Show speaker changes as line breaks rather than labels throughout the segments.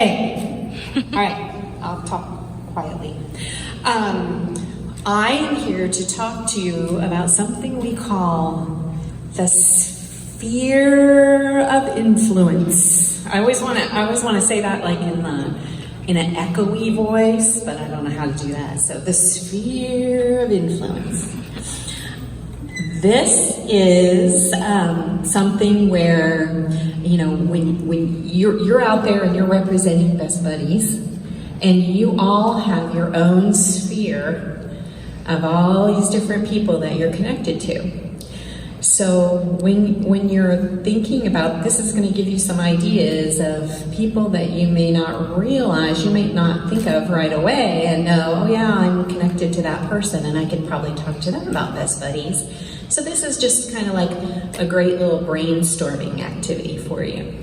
Hey. All right, I'll talk quietly. I am here to talk to you about something we call the sphere of influence. I always want to say that like in an echoey voice, but I don't know how to do that. So the sphere of influence. This is something where, you know, when you're out there and you're representing Best Buddies, and you all have your own sphere of all these different people that you're connected to. So when you're thinking about this, is going to give you some ideas of people that you may not realize, you may not think of right away, and know, oh yeah, I'm connected to that person, and I could probably talk to them about Best Buddies. So this is just kind of like a great little brainstorming activity for you.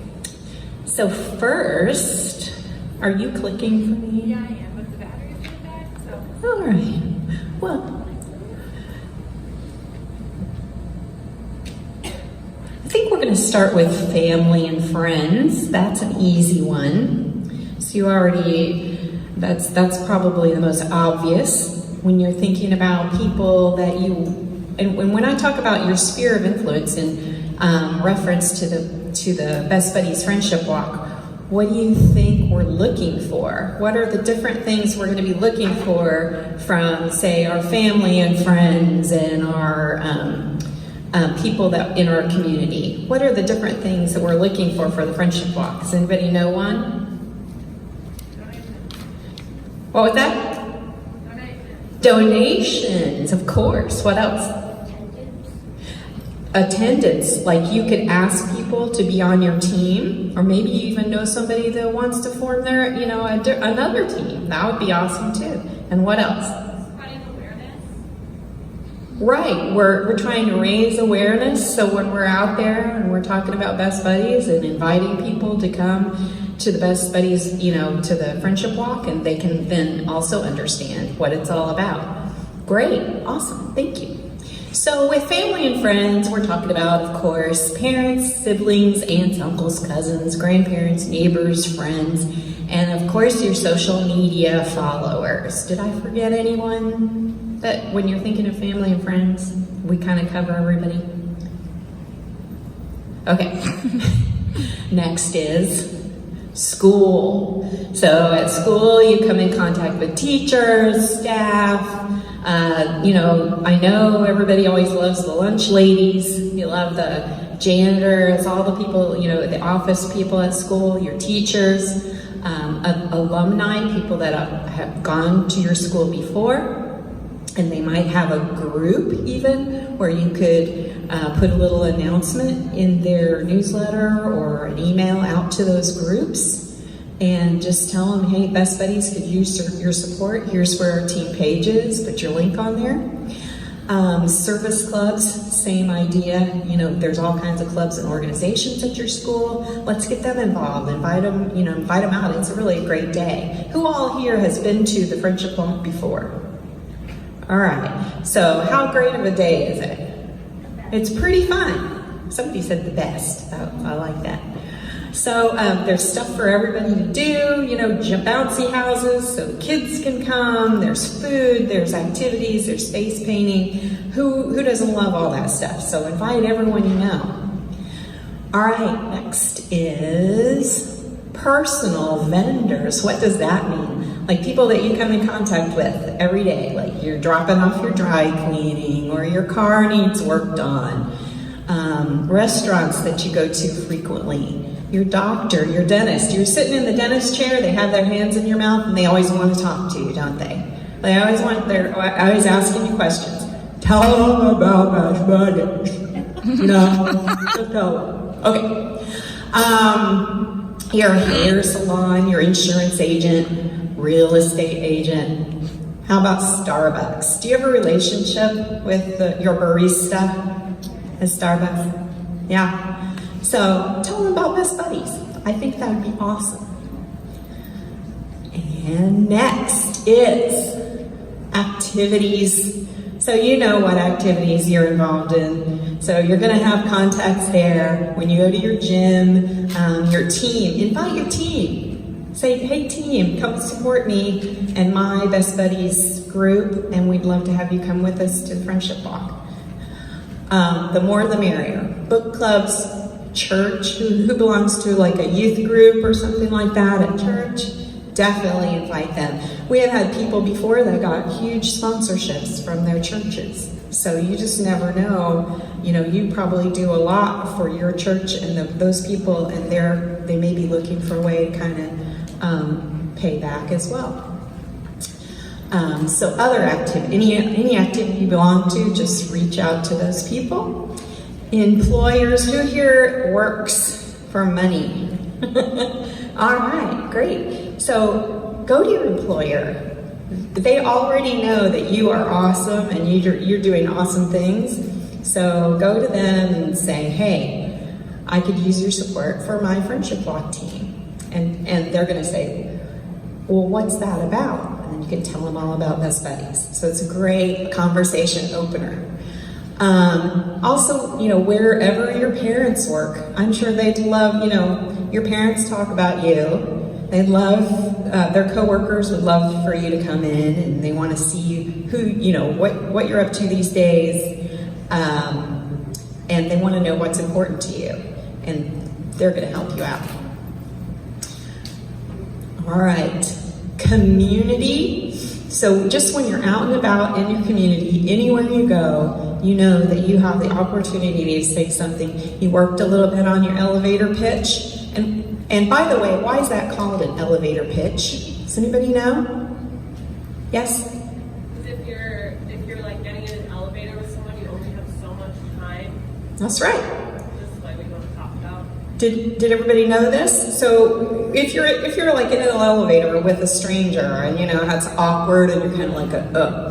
So first, are you clicking for me?
Yeah, I am, but the battery's in the back, so.
All right. Well, I think we're going to start with family and friends. That's an easy one. So you already, that's probably the most obvious when you're thinking about people that you. And when I talk about your sphere of influence in reference to the Best Buddies Friendship Walk, what do you think we're looking for? What are the different things we're going to be looking for from, say, our family and friends and our people that in our community? What are the different things that we're looking for the Friendship Walk? Does anybody know one? What was that? Donations, of course. What else? Attendance, like you could ask people to be on your team, or maybe you even know somebody that wants to form their, another team. That would be awesome too. And what else?
Spreading awareness.
Right, we're trying to raise awareness, so when we're out there and we're talking about Best Buddies and inviting people to come to the Best Buddies, to the Friendship Walk, and they can then also understand what it's all about. Great, awesome, thank you. So with family and friends, we're talking about, of course, parents, siblings, aunts, uncles, cousins, grandparents, neighbors, friends, and of course your social media followers. Did I forget anyone that when you're thinking of family and friends, we kind of cover everybody? Okay. Next is school. So at school, you come in contact with teachers, staff. I know everybody always loves the lunch ladies. You love the janitors, all the people, the office people at school, your teachers, alumni, people that have gone to your school before. And they might have a group even where you could put a little announcement in their newsletter or an email out to those groups and just tell them, hey, Best Buddies could use your support. Here's where our team page is. Put your link on there. Service clubs, same idea. There's all kinds of clubs and organizations at your school. Let's get them involved. Invite them out. It's a really great day. Who all here has been to the Friendship Walk before? All right, so how great of a day is it? It's pretty fun. Somebody said the best. I like that. So there's stuff for everybody to do, bouncy houses so kids can come. There's food, there's activities, there's face painting. Who doesn't love all that stuff? So invite everyone you know. All right, next is personal vendors. What does that mean? Like people that you come in contact with every day, like you're dropping off your dry cleaning or your car needs work on. Restaurants that you go to frequently, your doctor, your dentist. You're sitting in the dentist chair, they have their hands in your mouth and they always want to talk to you, don't they? They're always asking you questions. Tell them about Best Buddies. Just tell them. Okay. Your hair salon, your insurance agent, real estate agent. How about Starbucks? Do you have a relationship with your barista at Starbucks? Yeah. So tell them about Best Buddies. I think that would be awesome. And next is activities. So you know what activities you're involved in. So you're going to have contacts there. When you go to your gym, your team, invite your team. Say, hey team, come support me and my Best Buddies group, and we'd love to have you come with us to the Friendship Walk. The more the merrier. Book clubs, church, who belongs to like a youth group or something like that at church, definitely invite them. We have had people before that got huge sponsorships from their churches. So you just never know. You know, you probably do a lot for your church and those people, and they may be looking for a way to kind of pay back as well. So other activity, any activity you belong to, just reach out to those people. Employers, who here works for money? All right, great. So go to your employer. They already know that you are awesome and you're doing awesome things. So go to them and say, hey, I could use your support for my Friendship Walk team. And they're gonna say, well, what's that about? And then you can tell them all about Best Buddies. So it's a great conversation opener. Also, you know, wherever your parents work, I'm sure they'd love, you know, your parents talk about you. They love, their coworkers would love for you to come in, and they want to see who, you know, what you're up to these days. And they want to know what's important to you, and they're going to help you out. All right, community. So just when you're out and about in your community, anywhere you go, you know that you have the opportunity to say something. You worked a little bit on your elevator pitch. And by the way, why is that called an elevator pitch? Does anybody know? Yes?
Because if you're like getting in an elevator with someone, you only have so much time.
That's right.
This is why we want to talk about.
Did everybody know this? So if you're like in an elevator with a stranger, and you know how it's awkward, and you're kind of like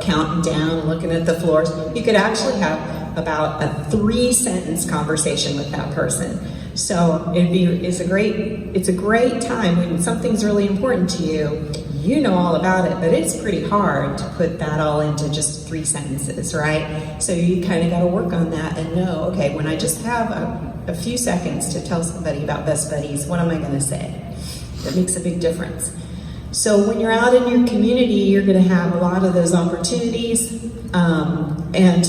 counting down and looking at the floors, you could actually have about a 3-sentence conversation with that person. So it's a great time when something's really important to you. You know all about it, but it's pretty hard to put that all into just 3 sentences, right? So you kind of got to work on that and know, okay, when I just have a few seconds to tell somebody about Best Buddies, what am I going to say? That makes a big difference. So when you're out in your community, you're going to have a lot of those opportunities, and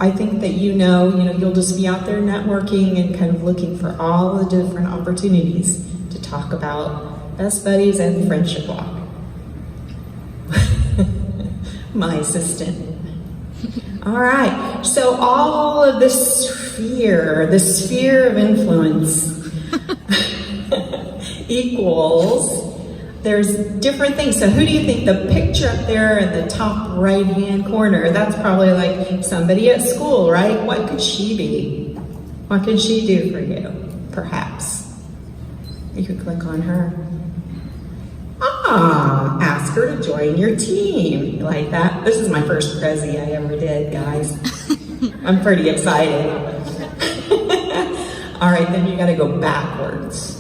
I think that you know, you'll just be out there networking and kind of looking for all the different opportunities to talk about Best Buddies and Friendship Walk. My assistant. All right, so all of the sphere of influence equals, there's different things. So who do you think, the picture up there in the top right-hand corner, that's probably like somebody at school, right? What could she be? What could she do for you, perhaps? You could click on her. Ask her to join your team. Like that? This is my first Prezi I ever did, guys. I'm pretty excited. All right, then you gotta go backwards.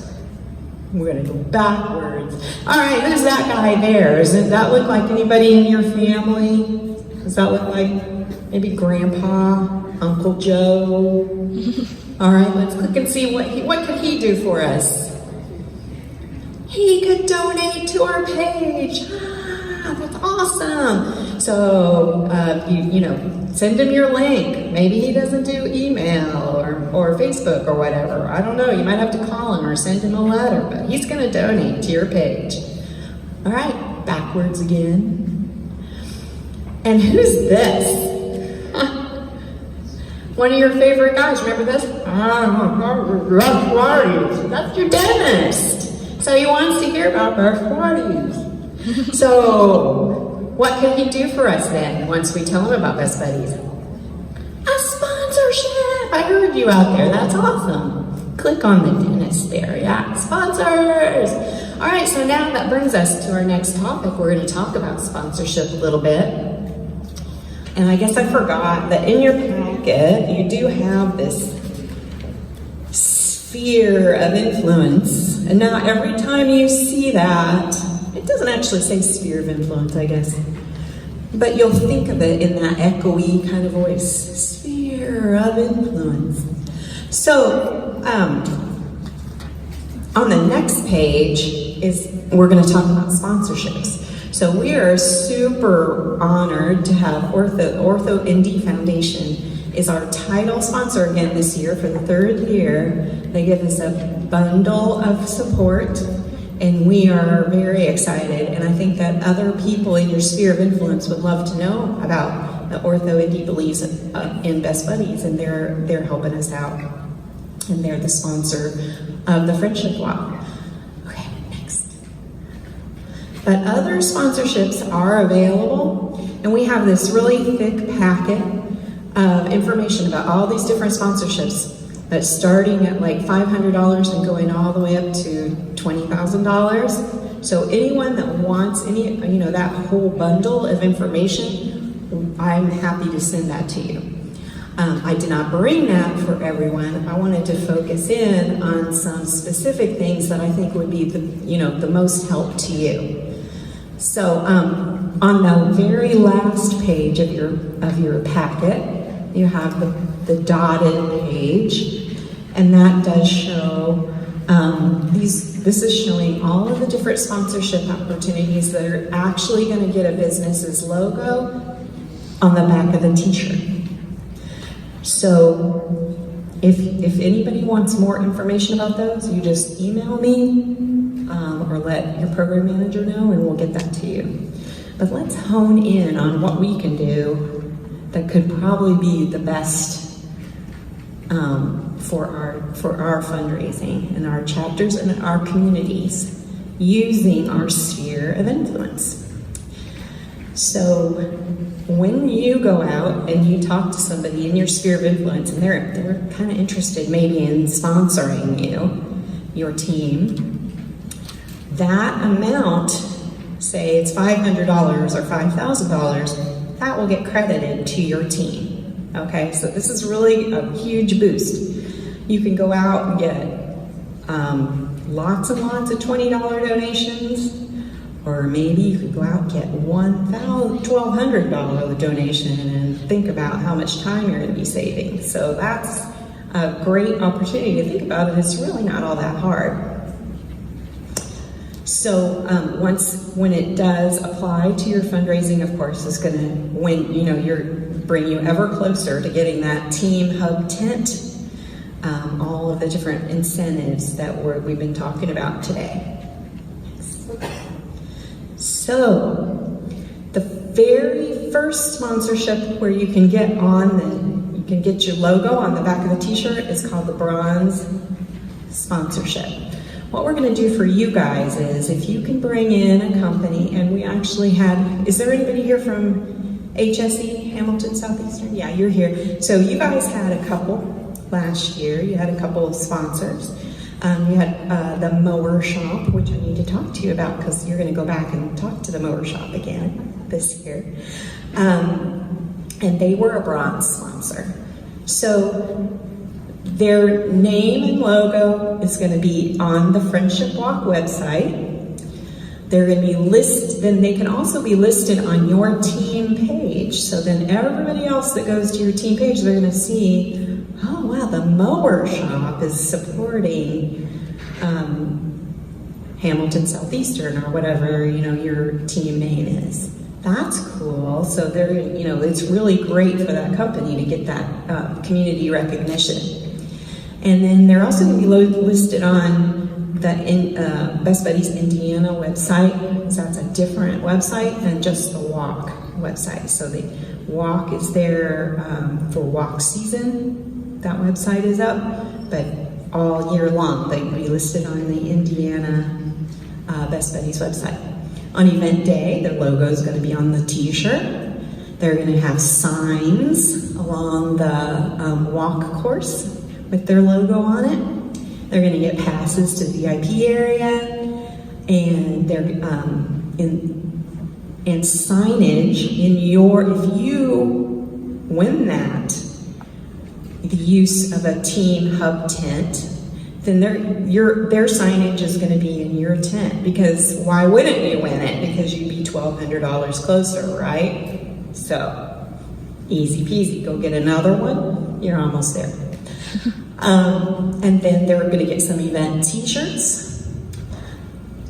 We're gonna go backwards. All right, who's that guy there? Does that look like anybody in your family? Does that look like maybe Grandpa, Uncle Joe? All right, let's look and see what could he do for us. He could donate to our page. That's awesome. So, send him your link. Maybe he doesn't do email or Facebook or whatever. I don't know. You might have to call him or send him a letter, but he's going to donate to your page. All right, backwards again. And who's this? One of your favorite guys. Remember this? That's your dentist. So he wants to hear about Best Buddies. So what can he do for us then once we tell him about Best Buddies? A sponsorship! I heard you out there. That's awesome. Click on the dentist there. Yeah, sponsors! All right, so now that brings us to our next topic. We're going to talk about sponsorship a little bit. And I guess I forgot that in your packet, you do have this sphere of influence. And now every time you see that, it doesn't actually say sphere of influence, I guess, but you'll think of it in that echoey kind of voice, sphere of influence. So, on the next page, is we're going to talk about sponsorships. So we are super honored to have Ortho ND Foundation is our title sponsor again this year for the 3rd year. They give us a bundle of support, and we are very excited. And I think that other people in your sphere of influence would love to know about the Ortho ND believes in Best Buddies, and they're helping us out, and they're the sponsor of the Friendship Walk. Okay, next. But other sponsorships are available, and we have this really thick packet of information about all these different sponsorships that's starting at like $500 and going all the way up to $20,000. So anyone that wants that whole bundle of information, I'm happy to send that to you. I did not bring that for everyone. I wanted to focus in on some specific things that I think would be the most help to you. So on the very last page of your packet, you have the dotted page, and that does show this is showing all of the different sponsorship opportunities that are actually going to get a business's logo on the back of the t-shirt. So if anybody wants more information about those, you just email me or let your program manager know, and we'll get that to you. But let's hone in on what we can do that could probably be the best for our fundraising and our chapters and our communities using our sphere of influence. So when you go out and you talk to somebody in your sphere of influence and they're kind of interested maybe in sponsoring your team, that amount, say it's $500 or $5,000, that will get credited to your team. Okay, so this is really a huge boost. You can go out and get lots and lots of $20 donations, or maybe you could go out and get $1,200 donation and think about how much time you're going to be saving. So that's a great opportunity to think about it. It's really not all that hard. So when it does apply to your fundraising, of course, it's going to bring you ever closer to getting that team hub tent, all of the different incentives that we've been talking about today. So the very first sponsorship where you can get your logo on the back of the t-shirt is called the bronze sponsorship. What we're going to do for you guys is, if you can bring in a company, and we actually is there anybody here from HSE, Hamilton Southeastern? Yeah, you're here. So you guys had a couple last year. You had a couple of sponsors. You had the Mower Shop, which I need to talk to you about because you're going to go back and talk to the Mower Shop again this year. And they were a bronze sponsor. So their name and logo is going to be on the Friendship Walk website. They're going to be listed, then they can also be listed on your team page. So then everybody else that goes to your team page, they're going to see, oh wow, the Mower Shop is supporting Hamilton Southeastern or whatever your team name is. That's cool. So it's really great for that company to get that community recognition. And then they're also going to be listed on the Best Buddies Indiana website. So that's a different website than just the Walk website. So the Walk is there for walk season. That website is up, but all year long they will be listed on the Indiana Best Buddies website. On event day, their logo is going to be on the t-shirt. They're going to have signs along the walk course with their logo on it. They're going to get passes to the VIP area, and they're and signage if you win that, the use of a team hub tent, then their signage is going to be in your tent, because why wouldn't you win it? Because you'd be $1,200 closer, right? So easy peasy, go get another one, you're almost there. And then they're going to get some event t-shirts.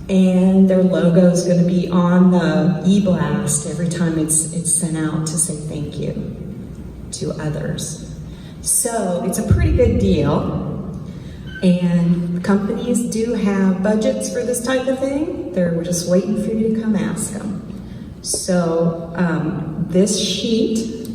And their logo is going to be on the e-blast every time it's sent out to say thank you to others. So it's a pretty good deal. And companies do have budgets for this type of thing. They're just waiting for you to come ask them. So this sheet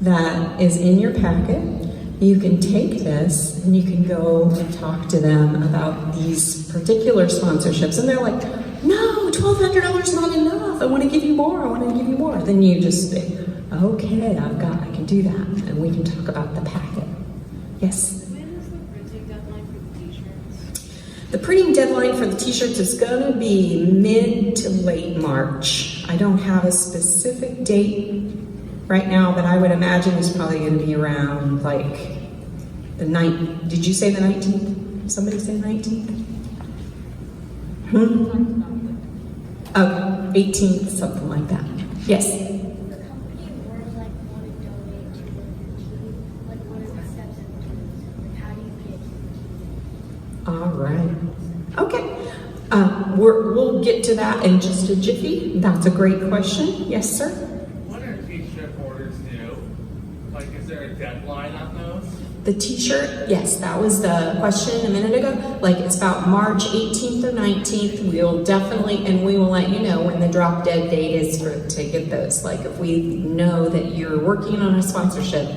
that is in your packet, you can take this and you can go and talk to them about these particular sponsorships. And they're like, no, $1,200 is not enough. I want to give you more. I want to give you more. Then you just say, okay, I can do that. And we can talk about the packet. Yes?
When is the printing deadline for the t-shirts?
The printing deadline for the t-shirts is going to be mid to late March. I don't have a specific date right now, but I would imagine it's probably going to be around like the 9th. Did you say the 19th? Somebody say 19th? Okay, 18th, something like that. Yes?
The company would like want to donate to the team. Like, what are the steps in doing this? Like, how do you get to the team?
All right. Okay. We'll get to that in just a jiffy. That's a great question. Yes, sir?
What are t-shirt orders due? Like, is there a deadline on those?
The t-shirt, yes, that was the question a minute ago. Like, it's about March 18th or 19th. We'll definitely, and we will let you know when the drop dead date is to get those. Like, if we know that you're working on a sponsorship,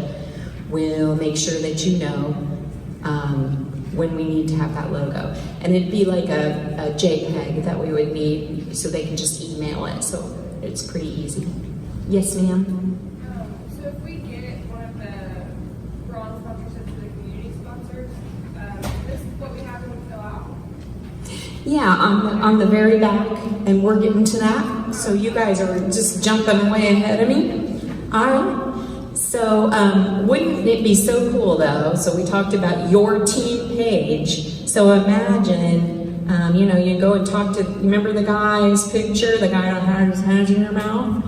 we'll make sure that you know when we need to have that logo. And it'd be like a JPEG that we would need, so they can just email it. So it's pretty easy. Yes, ma'am?
So if we get one of the bronze sponsorships for the community sponsors, this is what we have to fill out.
Yeah, on the very back, and we're getting to that. So you guys are just jumping way ahead of me. All right. So wouldn't it be so cool though? So we talked about your team page. So imagine, you go and talk to, remember the guy's picture, the guy that had his hands in your mouth?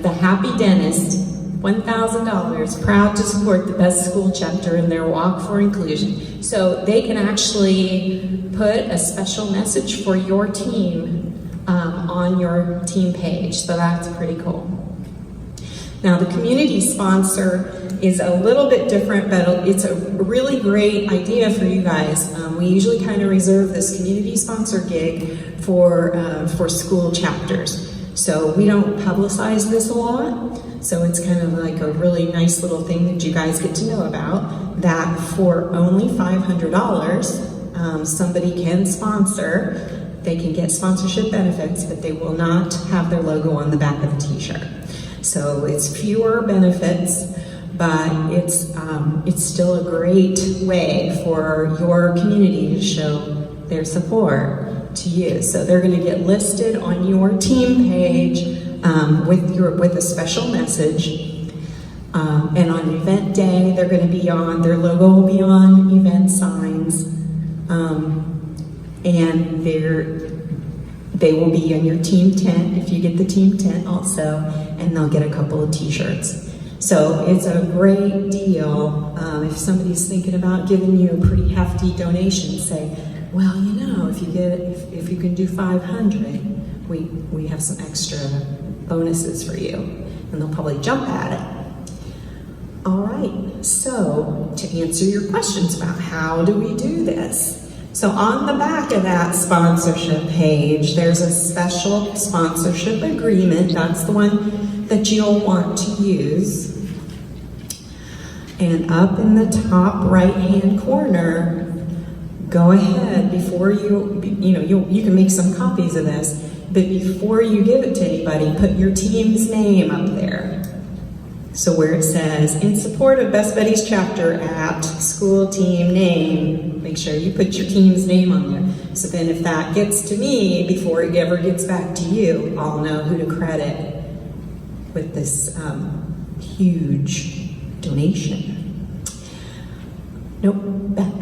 The Happy Dentist, $1,000, proud to support the best school chapter in their walk for inclusion. So they can actually put a special message for your team on your team page. So that's pretty cool. Now, the community sponsor is a little bit different, but it's a really great idea for you guys. We usually kind of reserve this community sponsor gig for school chapters. So we don't publicize this a lot. So it's kind of like a really nice little thing that you guys get to know about, that for only $500, somebody can sponsor. They can get sponsorship benefits, but they will not have their logo on the back of the t-shirt. So it's fewer benefits, but it's still a great way for your community to show their support to you. So they're going to get listed on your team page with a special message. And on event day, they're going to be on, their logo will be on event signs. And they will be in your team tent if you get the team tent also, and they'll get a couple of t-shirts. So it's a great deal. If somebody's thinking about giving you a pretty hefty donation, say, well, if you can do 500, we have some extra bonuses for you, and they'll probably jump at it. All right, so to answer your questions about how do we do this? So on the back of that sponsorship page, there's a special sponsorship agreement. That's the one that you'll want to use. And up in the top right-hand corner, go ahead before you can make some copies of this, but before you give it to anybody, put your team's name up there. So where it says, in support of Best Buddies chapter at school team name, make sure you put your team's name on there. So then if that gets to me before it ever gets back to you, I'll know who to credit with this huge donation. Nope, back.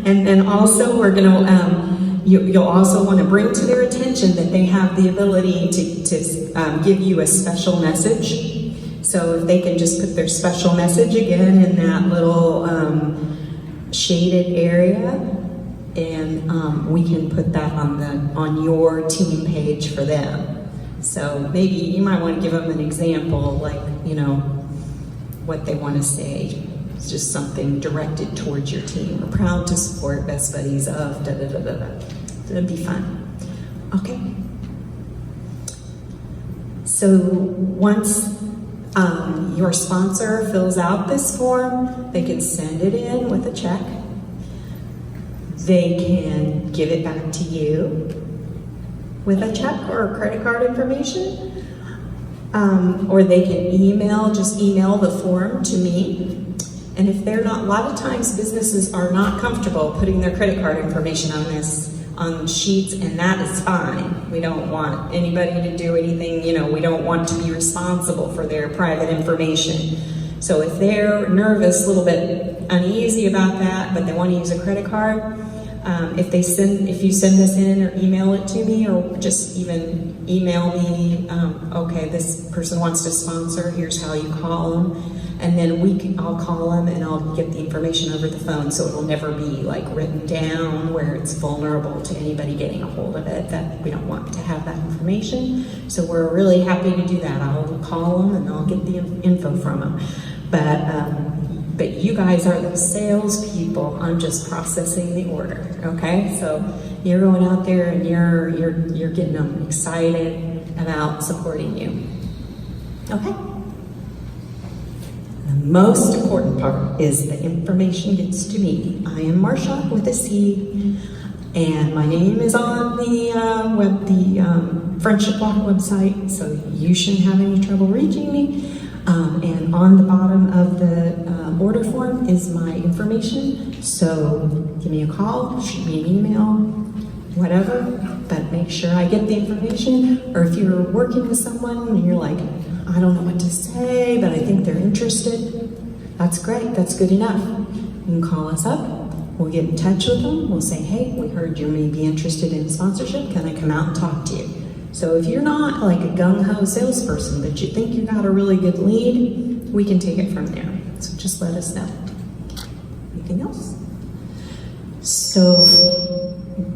and also we're gonna, you'll also want to bring to their attention that they have the ability to give you a special message. So if they can just put their special message again in that little shaded area, and we can put that on your team page for them. So maybe you might want to give them an example, like, you know, what they want to say. It's just something directed towards your team. We're proud to support Best Buddies of da da da da da. It'll be fun. Okay. So once your sponsor fills out this form, they can send it in with a check. They can give it back to you with a check or credit card information, or they can just email the form to me. And if they're not, a lot of times businesses are not comfortable putting their credit card information on sheets, and that is fine. We don't want anybody to do anything, you know, we don't want to be responsible for their private information. So if they're nervous, a little bit uneasy about that, but they want to use a credit card, if you send this in or email it to me, or just even email me, okay, this person wants to sponsor, here's how you call them, and then I'll call them and I'll get the information over the phone, so it'll never be like written down where it's vulnerable to anybody getting a hold of it. That we don't want to have that information. So we're really happy to do that. I'll call them and I'll get the info from them. But you guys are the salespeople. I'm just processing the order. Okay, so you're going out there and you're getting them excited about supporting you. Okay. The most important part is the information gets to me. I am Marsha with a C, and my name is on the Friendship Block website, so you shouldn't have any trouble reaching me. And on the bottom of the order form is my information, so give me a call, shoot me an email, whatever, but make sure I get the information. Or if you're working with someone and you're like, I don't know what to say, but I think they're interested, that's great, that's good enough. You can call us up, we'll get in touch with them, we'll say, hey, we heard you may be interested in sponsorship, can I come out and talk to you? So if you're not like a gung-ho salesperson, but you think you got a really good lead, we can take it from there. So just let us know. Anything else? So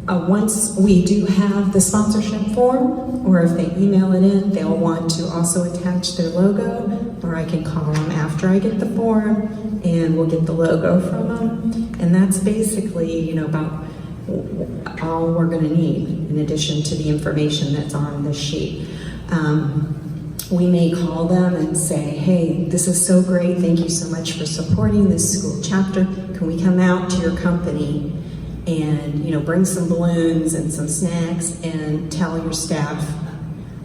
once we do have the sponsorship form, or if they email it in, they'll want to also attach their logo, or I can call them after I get the form and we'll get the logo from them. And that's basically, you know, about all we're going to need in addition to the information that's on the sheet. We may call them and say, hey, this is so great, thank you so much for supporting this school chapter. Can we come out to your company and, you know, bring some balloons and some snacks and tell your staff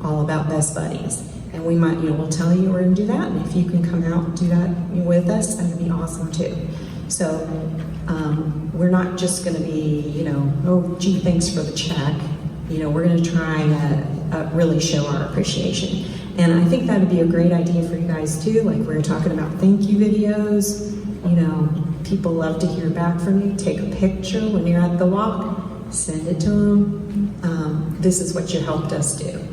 all about Best Buddies? And we might, you know, we'll tell you we're going to do that, and if you can come out and do that with us, that would be awesome too. So we're not just going to be, you know, oh, gee, thanks for the check. You know, we're going to try to really show our appreciation. And I think that would be a great idea for you guys too. Like we were talking about thank you videos. You know, people love to hear back from you. Take a picture when you're at the walk, send it to them. This is what you helped us do.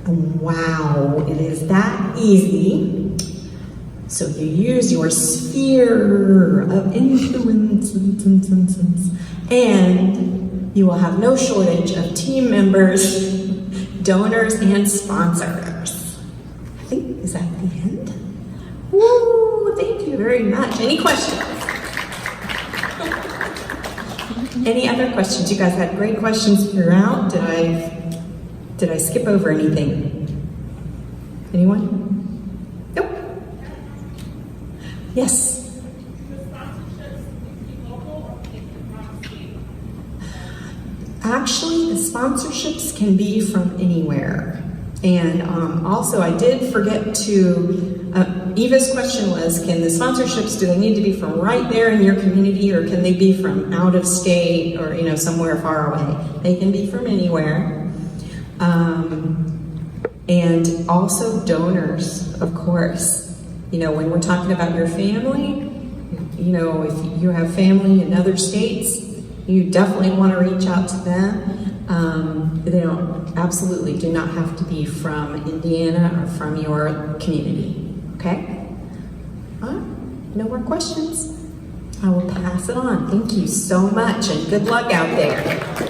Wow, it is that easy. So you use your sphere of influence, and you will have no shortage of team members, donors, and sponsors. I think, is that the end? Woo, thank you very much. Any questions? Any other questions? You guys had great questions throughout. Did I skip over anything? Anyone? Nope. Yes. Actually, the sponsorships can be from anywhere. And also, I did forget to, Eva's question was, can the sponsorships, do they need to be from right there in your community, or can they be from out of state, or, you know, somewhere far away? They can be from anywhere. And also donors, of course. You know, when we're talking about your family, you know, if you have family in other states, you definitely want to reach out to them. They absolutely do not have to be from Indiana or from your community, okay? All right, no more questions. I will pass it on. Thank you so much and good luck out there.